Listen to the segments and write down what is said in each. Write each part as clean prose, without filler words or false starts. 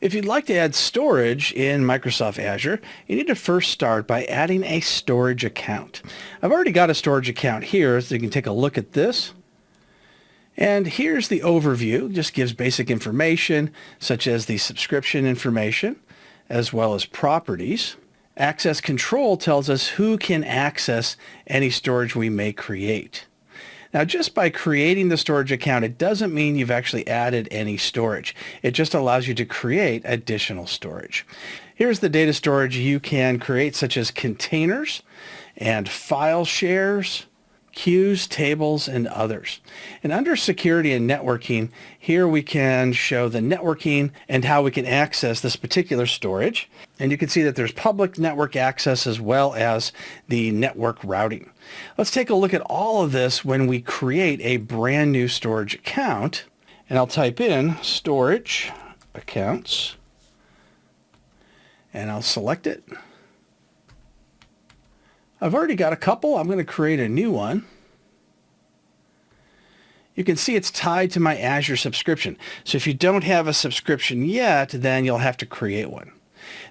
If you'd like to add storage in Microsoft Azure, you need to first start by adding a storage account. I've already got a storage account here, so you can take a look at this. And here's the overview. It just gives basic information, such as the subscription information, as well as properties. Access control tells us who can access any storage we may create. Now, just by creating the storage account, it doesn't mean you've actually added any storage. It just allows you to create additional storage. Here's the data storage you can create, such as containers and file shares, queues, tables, and others. And under security and networking, here we can show the networking and how we can access this particular storage. And you can see that there's public network access as well as the network routing. Let's take a look at all of this when we create a brand new storage account. And I'll type in storage accounts and I'll select it. I've already got a couple. I'm going to create a new one. You can see it's tied to my Azure subscription. So if you don't have a subscription yet, then you'll have to create one.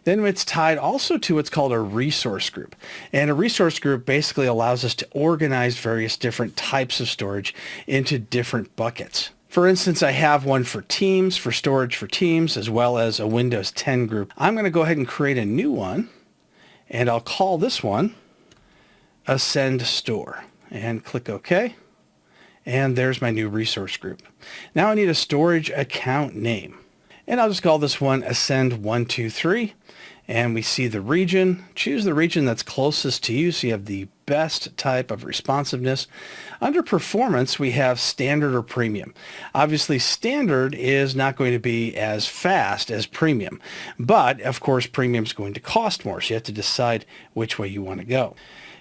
Then it's tied also to what's called a resource group. And a resource group basically allows us to organize various different types of storage into different buckets. For instance, I have one for Teams, for storage for Teams, as well as a Windows 10 group. I'm going to go ahead and create a new one, and I'll call this one Ascend Store, and click OK. And there's my new resource group. Now I need a storage account name. And I'll just call this one Ascend123. And we see the region. Choose the region that's closest to you so you have the best type of responsiveness. Under performance, we have standard or premium. Obviously, standard is not going to be as fast as premium. But, of course, premium is going to cost more. So you have to decide which way you want to go.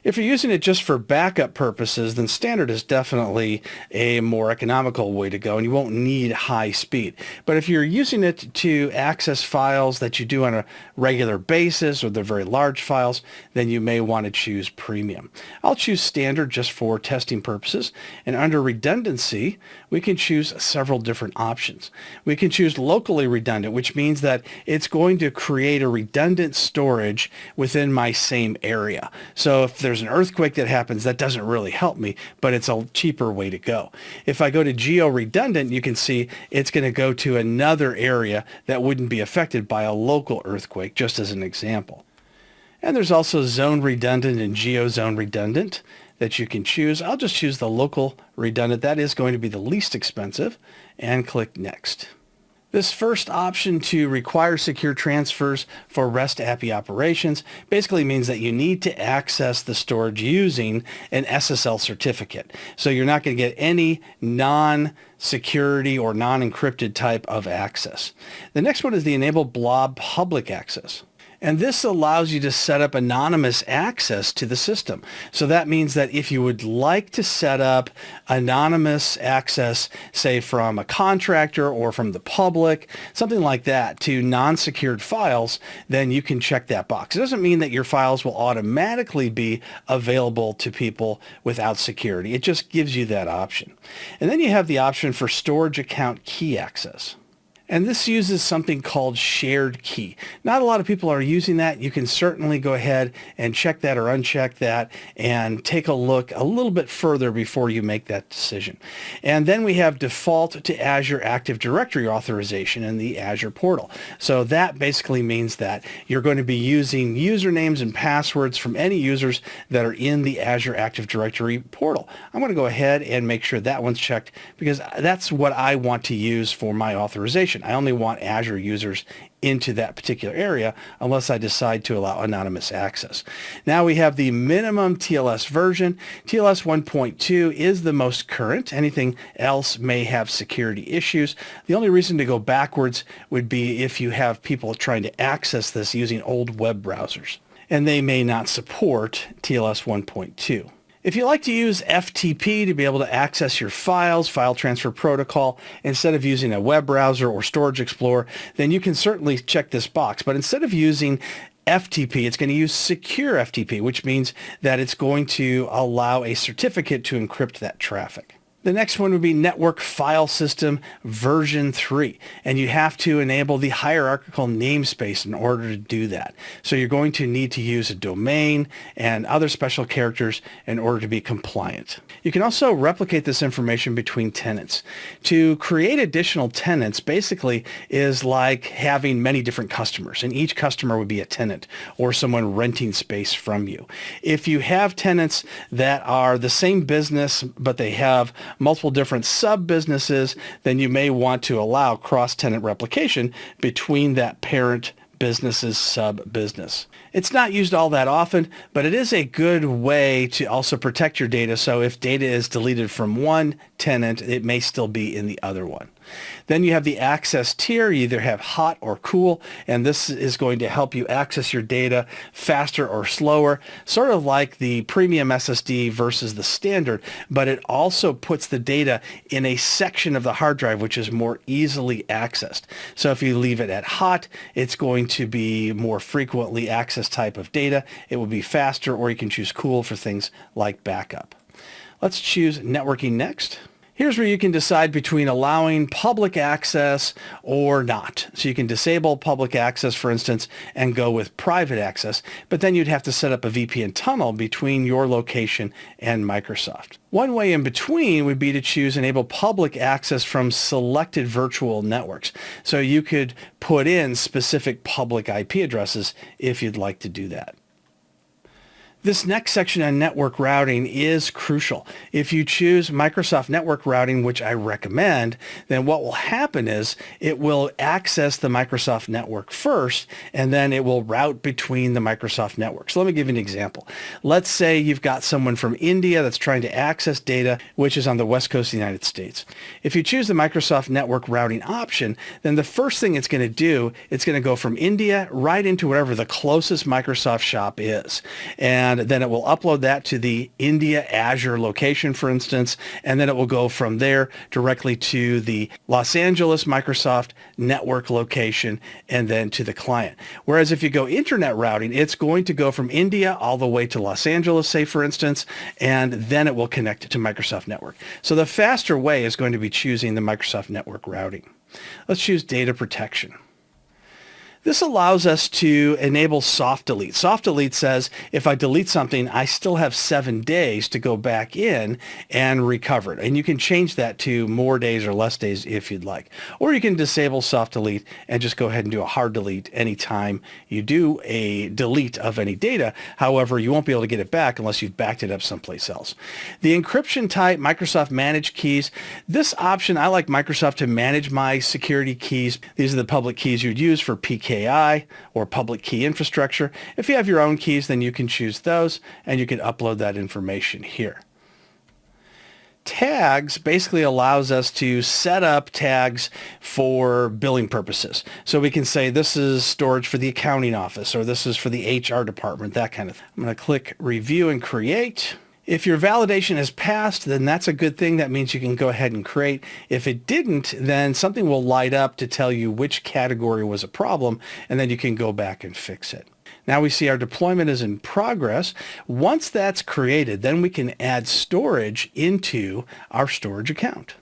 If you're using it just for backup purposes, then standard is definitely a more economical way to go, and you won't need high speed. But if you're using it to access files that you do on a regular basis, or they're very large files, then you may want to choose premium. I'll choose standard just for testing purposes, and under redundancy, we can choose several different options. We can choose locally redundant, which means that it's going to create a redundant storage within my same area. So if there's an earthquake that happens, that doesn't really help me, but it's a cheaper way to go. If I go to geo-redundant, you can see it's going to go to another area that wouldn't be affected by a local earthquake, just as an example. And there's also zone redundant and geo-zone redundant that you can choose. I'll just choose the local redundant. That is going to be the least expensive, and click Next. This first option to require secure transfers for REST API operations basically means that you need to access the storage using an SSL certificate. So you're not going to get any non-security or non-encrypted type of access. The next one is the Enable Blob Public Access. And this allows you to set up anonymous access to the system. So that means that if you would like to set up anonymous access, say from a contractor or from the public, something like that, to non-secured files, then you can check that box. It doesn't mean that your files will automatically be available to people without security. It just gives you that option. And then you have the option for storage account key access. And this uses something called shared key. Not a lot of people are using that. You can certainly go ahead and check that or uncheck that and take a look a little bit further before you make that decision. And then we have default to Azure Active Directory authorization in the Azure portal. So that basically means that you're going to be using usernames and passwords from any users that are in the Azure Active Directory portal. I'm going to go ahead and make sure that one's checked because that's what I want to use for my authorization. I only want Azure users into that particular area unless I decide to allow anonymous access. Now we have the minimum TLS version. TLS 1.2 is the most current. Anything else may have security issues. The only reason to go backwards would be if you have people trying to access this using old web browsers, and they may not support TLS 1.2. If you like to use FTP to be able to access your files, file transfer protocol, instead of using a web browser or storage explorer, then you can certainly check this box. But instead of using FTP, it's going to use secure FTP, which means that it's going to allow a certificate to encrypt that traffic. The next one would be network file system version 3. And you have to enable the hierarchical namespace in order to do that. So you're going to need to use a domain and other special characters in order to be compliant. You can also replicate this information between tenants. To create additional tenants basically is like having many different customers, and each customer would be a tenant or someone renting space from you. If you have tenants that are the same business but they have multiple different sub-businesses, then you may want to allow cross-tenant replication between that parent business's sub-business. It's not used all that often, but it is a good way to also protect your data. So if data is deleted from one tenant, it may still be in the other one. Then you have the access tier. You either have hot or cool, and this is going to help you access your data faster or slower, sort of like the premium SSD versus the standard, but it also puts the data in a section of the hard drive which is more easily accessed. So if you leave it at hot, it's going to be more frequently accessed type of data. It will be faster, or you can choose cool for things like backup. Let's choose networking next. Here's where you can decide between allowing public access or not. So you can disable public access, for instance, and go with private access, but then you'd have to set up a VPN tunnel between your location and Microsoft. One way in between would be to choose enable public access from selected virtual networks. So you could put in specific public IP addresses if you'd like to do that. This next section on network routing is crucial. If you choose Microsoft Network Routing, which I recommend, then what will happen is it will access the Microsoft network first, and then it will route between the Microsoft networks. So let me give you an example. Let's say you've got someone from India that's trying to access data, which is on the West Coast of the United States. If you choose the Microsoft Network Routing option, then the first thing it's going to do, it's going to go from India right into whatever the closest Microsoft shop is. And then it will upload that to the India Azure location, for instance, and then it will go from there directly to the Los Angeles Microsoft network location and then to the client. Whereas if you go internet routing, it's going to go from India all the way to Los Angeles, say, for instance, and then it will connect to Microsoft Network. So the faster way is going to be choosing the Microsoft Network Routing. Let's choose data protection. This allows us to enable soft delete. Soft delete says if I delete something, I still have 7 days to go back in and recover it. And you can change that to more days or less days if you'd like. Or you can disable soft delete and just go ahead and do a hard delete anytime you do a delete of any data. However, you won't be able to get it back unless you've backed it up someplace else. The encryption type, Microsoft Managed Keys. This option, I like Microsoft to manage my security keys. These are the public keys you'd use for PKI or public key infrastructure. If you have your own keys, then you can choose those and you can upload that information here. Tags basically allows us to set up tags for billing purposes. So we can say this is storage for the accounting office or this is for the HR department, that kind of thing. I'm going to click review and create. If your validation has passed, then that's a good thing. That means you can go ahead and create. If it didn't, then something will light up to tell you which category was a problem, and then you can go back and fix it. Now we see our deployment is in progress. Once that's created, then we can add storage into our storage account.